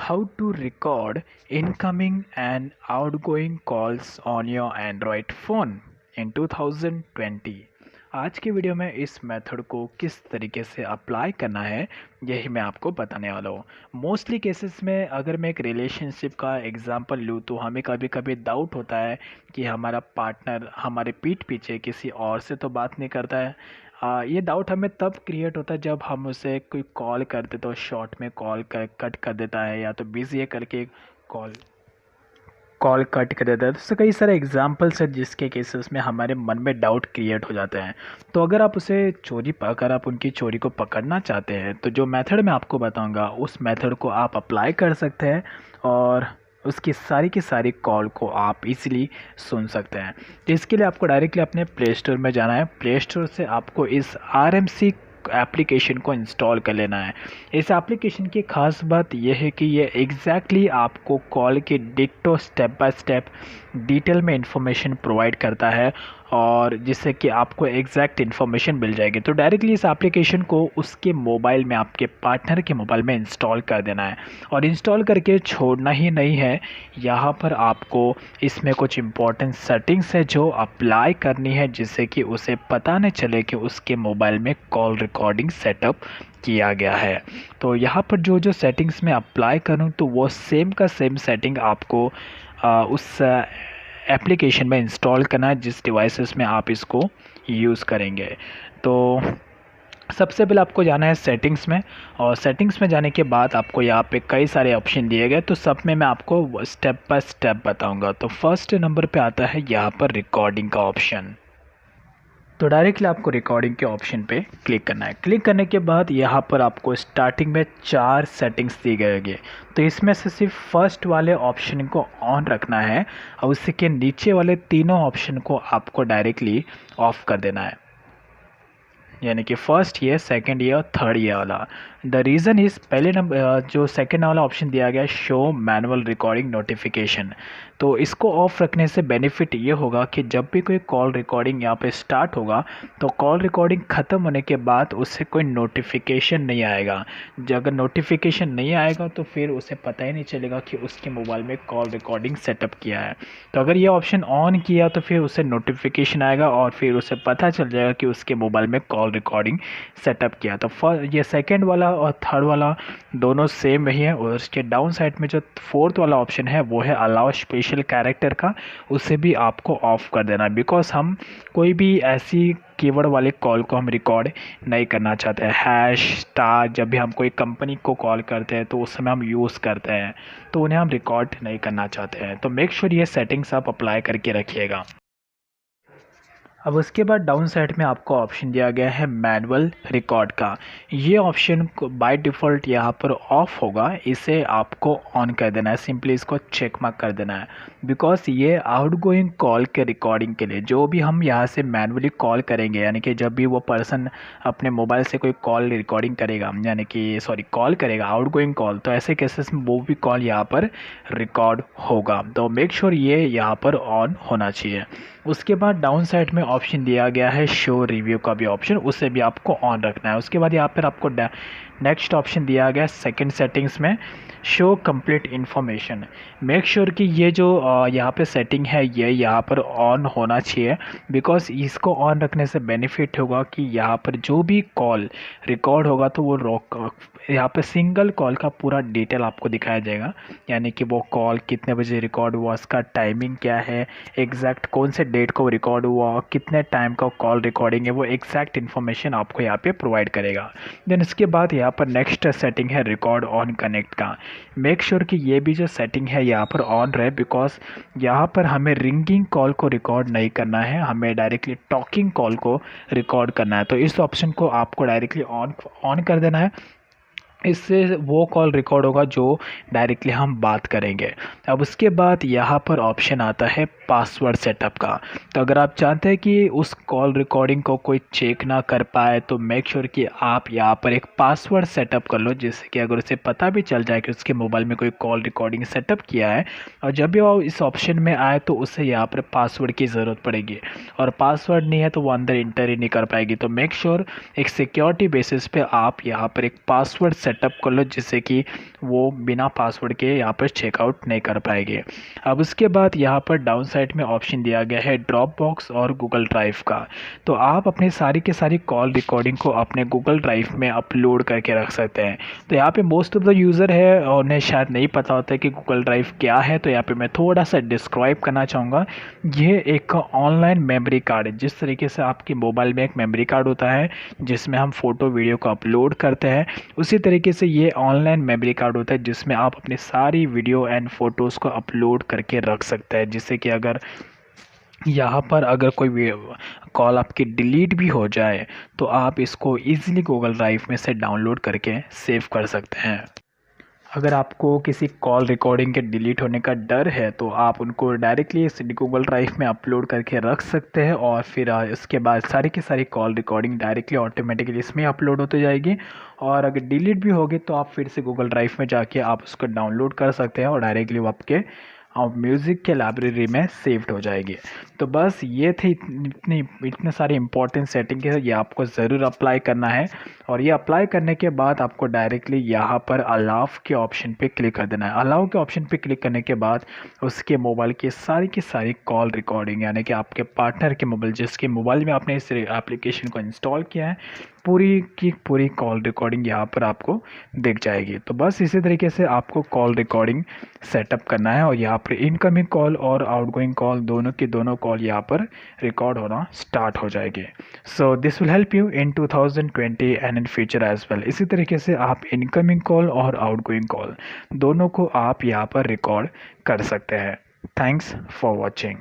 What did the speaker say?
How to record incoming and outgoing calls on your Android phone in 2020। आज की video में इस method को किस तरीके से अप्लाई करना है यही मैं आपको बताने वाला हूँ। मोस्टली केसेस में अगर मैं एक रिलेशनशिप का एग्जांपल लूँ तो हमें कभी कभी डाउट होता है कि हमारा पार्टनर हमारे पीठ पीछे किसी और से तो बात नहीं करता है। ये डाउट हमें तब क्रिएट होता है जब हम उसे कोई कॉल करते तो शॉर्ट में कॉल कट कर देता है या तो बिजी है करके कॉल कॉल कट कर देता है। तो कई सारे एग्जांपल्स है जिसके केसेस में हमारे मन में डाउट क्रिएट हो जाते हैं। तो अगर आप उनकी चोरी को पकड़ना चाहते हैं तो जो मेथड मैं आपको बताऊंगा उस मेथड को आप अप्लाई कर सकते हैं और उसकी सारी की सारी कॉल को आप इजीली सुन सकते हैं। तो इसके लिए आपको डायरेक्टली अपने प्ले स्टोर में जाना है। प्ले स्टोर से आपको इस RMC एप्लीकेशन को इंस्टॉल कर लेना है। इस एप्लीकेशन की ख़ास बात यह है कि ये एग्जैक्टली आपको कॉल के ditto step by step detail में इंफॉर्मेशन प्रोवाइड करता है और जिससे कि आपको एग्जैक्ट इन्फॉर्मेशन मिल जाएगी। तो डायरेक्टली इस एप्लीकेशन को उसके मोबाइल में आपके पार्टनर के मोबाइल में इंस्टॉल कर देना है और इंस्टॉल करके छोड़ना ही नहीं है। यहाँ पर आपको इसमें कुछ इम्पोर्टेंट सेटिंग्स है जो अप्लाई करनी है जिससे कि उसे पता नहीं चले कि उसके मोबाइल में कॉल रिकॉर्डिंग सेटअप किया गया है। तो यहाँ पर जो जो सेटिंग्स मैं अप्लाई करूँ तो वो सेम का सेम सेटिंग आपको उस एप्लीकेशन में इंस्टॉल करना है जिस डिवाइसेस में आप इसको यूज़ करेंगे। तो सबसे पहले आपको जाना है सेटिंग्स में और सेटिंग्स में जाने के बाद आपको यहाँ पे कई सारे ऑप्शन दिए गए तो सब में मैं आपको स्टेप बाय स्टेप बताऊंगा। तो फर्स्ट नंबर पे आता है यहाँ पर रिकॉर्डिंग का ऑप्शन। तो डायरेक्टली आपको रिकॉर्डिंग के ऑप्शन पे क्लिक करना है। क्लिक करने के बाद यहाँ पर आपको स्टार्टिंग में 4 सेटिंग्स दी गई। तो इसमें से सिर्फ फर्स्ट वाले ऑप्शन को ऑन रखना है और उसके नीचे वाले तीनों ऑप्शन को आपको डायरेक्टली ऑफ कर देना है, यानी कि फर्स्ट ईयर, सेकंड ईयर और थर्ड ईयर वाला। द रीज़न इज़ पहले नंबर जो सेकंड वाला ऑप्शन दिया गया शो मैनुअल रिकॉर्डिंग नोटिफिकेशन। तो इसको ऑफ रखने से बेनिफिट ये होगा कि जब भी कोई कॉल रिकॉर्डिंग यहाँ पे स्टार्ट होगा तो कॉल रिकॉर्डिंग ख़त्म होने के बाद उससे कोई नोटिफिकेशन नहीं आएगा। अगर नोटिफिकेशन नहीं आएगा तो फिर उसे पता ही नहीं चलेगा कि उसके मोबाइल में कॉल रिकॉर्डिंग सेटअप किया है। तो अगर ये ऑप्शन ऑन किया तो फिर उसे नोटिफिकेशन आएगा और फिर उसे पता चल जाएगा कि उसके मोबाइल में कॉल रिकॉर्डिंग सेटअप किया। तो ये सेकेंड वाला और थर्ड वाला दोनों सेम वही है और उसके डाउन साइड में जो फोर्थ वाला ऑप्शन है वो है अलाउ स्पेशल कैरेक्टर का, उसे भी आपको ऑफ कर देना है बिकॉज हम कोई भी ऐसी कीवर्ड वाले कॉल को हम रिकॉर्ड नहीं करना चाहते हैं। हैश स्टार जब भी हम कोई कंपनी को कॉल करते हैं तो उस समय हम यूज़ करते हैं तो उन्हें हम रिकॉर्ड नहीं करना चाहते हैं। तो मेक श्योर ये सेटिंग्स आप अप्लाई करके रखिएगा। अब उसके बाद डाउन साइड में आपको ऑप्शन दिया गया है मैनुअल रिकॉर्ड का। ये ऑप्शन बाय डिफ़ॉल्ट यहाँ पर ऑफ होगा, इसे आपको ऑन कर देना है। सिंपली इसको चेक मार्क कर देना है बिकॉज ये आउटगोइंग कॉल के रिकॉर्डिंग के लिए जो भी हम यहाँ से मैनुअली कॉल करेंगे, यानी कि जब भी वो पर्सन अपने मोबाइल से कोई कॉल रिकॉर्डिंग करेगा, यानी कि कॉल करेगा आउटगोइंग कॉल, तो ऐसे केसेस में वो भी कॉल यहाँ पर रिकॉर्ड होगा। तो मेक श्योर ये यहाँ पर ऑन होना चाहिए। उसके बाद डाउन साइड में ऑप्शन दिया गया है शो रिव्यू का भी ऑप्शन, उसे भी आपको ऑन रखना है। उसके बाद यहाँ पर आपको नेक्स्ट ऑप्शन दिया गया सेकंड सेटिंग्स में show complete information. Make sure कि ये जो यहाँ पे सेटिंग है ये यहाँ पर ऑन होना चाहिए बिकॉज इसको ऑन रखने से बेनिफिट होगा कि यहाँ पर जो भी कॉल रिकॉर्ड होगा तो वो यहाँ पे सिंगल कॉल का पूरा डिटेल आपको दिखाया जाएगा, यानी कि वो कॉल कितने बजे रिकॉर्ड हुआ, उसका टाइमिंग क्या है, एग्जैक्ट कौन से डेट को रिकॉर्ड हुआ, कितने टाइम का कॉल रिकॉर्डिंग है, वो एग्जैक्ट इन्फॉर्मेशन आपको यहाँ पे प्रोवाइड करेगा। देन इसके बाद यहाँ पर नेक्स्ट सेटिंग है रिकॉर्ड ऑन कनेक्ट का। मेक श्योर कि ये भी जो सेटिंग है यहाँ पर ऑन रहे बिकॉज यहाँ पर हमें रिंगिंग कॉल को रिकॉर्ड नहीं करना है, हमें डायरेक्टली टॉकिंग कॉल को रिकॉर्ड करना है। तो इस ऑप्शन को आपको डायरेक्टली ऑन कर देना है, इससे वो कॉल रिकॉर्ड होगा जो डायरेक्टली हम बात करेंगे। अब उसके बाद यहाँ पर ऑप्शन आता है पासवर्ड सेटअप का। तो अगर आप चाहते हैं कि उस कॉल रिकॉर्डिंग को कोई चेक ना कर पाए तो मेक श्योर कि आप यहाँ पर एक पासवर्ड सेटअप कर लो, जिससे कि अगर उसे पता भी चल जाए कि उसके मोबाइल में कोई कॉल रिकॉर्डिंग सेटअप किया है और जब भी वो इस ऑप्शन में आए तो उसे यहाँ पर पासवर्ड की ज़रूरत पड़ेगी, और पासवर्ड नहीं है तो वो अंदर इंटर ही नहीं कर पाएगी। तो मेक श्योर एक सिक्योरिटी बेसिस पे आप यहाँ पर एक पासवर्ड सेटअप कर लो, जिससे कि वो बिना पासवर्ड के यहाँ पर चेकआउट नहीं कर पाएंगे। अब उसके बाद यहाँ पर डाउन साइड में ऑप्शन दिया गया है ड्रॉप बॉक्स और गूगल ड्राइव का। तो आप अपनी सारी के सारी कॉल रिकॉर्डिंग को अपने गूगल ड्राइव में अपलोड करके रख सकते हैं। तो यहाँ पे मोस्ट ऑफ द यूज़र है और उन्हें शायद नहीं पता होता है कि गूगल ड्राइव क्या है, तो यहाँ पे मैं थोड़ा सा डिस्क्राइब करना चाहूँगा। ये एक ऑनलाइन मेमोरी कार्ड है। जिस तरीके से आपके मोबाइल में एक मेमोरी कार्ड होता है जिसमें हम फ़ोटो वीडियो को अपलोड करते हैं, उसी तरीके से ये ऑनलाइन मेमोरी कार्ड होता है जिसमें आप अपनी सारी वीडियो एंड फोटोज़ को अपलोड करके रख सकते हैं, जिससे कि अगर यहाँ पर अगर कोई कॉल आपकी डिलीट भी हो जाए तो आप इसको ईज़िली गूगल ड्राइव में से डाउनलोड करके सेव कर सकते हैं। अगर आपको किसी कॉल रिकॉर्डिंग के डिलीट होने का डर है तो आप उनको डायरेक्टली इस गूगल ड्राइव में अपलोड करके रख सकते हैं, और फिर इसके बाद सारी की सारी कॉल रिकॉर्डिंग डायरेक्टली ऑटोमेटिकली इसमें अपलोड होती जाएगी। और अगर डिलीट भी होगी तो आप फिर से गूगल ड्राइव में जाके आप उसको डाउनलोड कर सकते हैं और डायरेक्टली वो आपके म्यूज़िक के लाइब्रेरी में सेव्ड हो जाएगी। तो बस ये थे इतने सारे इंपॉर्टेंट सेटिंग है, ये आपको ज़रूर अप्लाई करना है। और ये अप्लाई करने के बाद आपको डायरेक्टली यहाँ पर अलाउ के ऑप्शन पे क्लिक कर देना है। अलाउ के ऑप्शन पे क्लिक करने के बाद उसके मोबाइल की सारी कॉल रिकॉर्डिंग, यानी कि आपके पार्टनर के मोबाइल जिसके मोबाइल में आपने इस एप्लीकेशन को इंस्टॉल किया है, पूरी की पूरी कॉल रिकॉर्डिंग यहाँ पर आपको दिख जाएगी। तो बस इसी तरीके से आपको कॉल रिकॉर्डिंग सेटअप करना है और यहाँ पर इनकमिंग कॉल और आउटगोइंग कॉल दोनों की दोनों कॉल यहाँ पर रिकॉर्ड होना स्टार्ट हो जाएगी। So this will help you in 2020 and in future as well. इसी तरीके से आप इनकमिंग कॉल और आउटगोइंग कॉल दोनों को आप यहाँ पर रिकॉर्ड कर सकते हैं। Thanks for watching.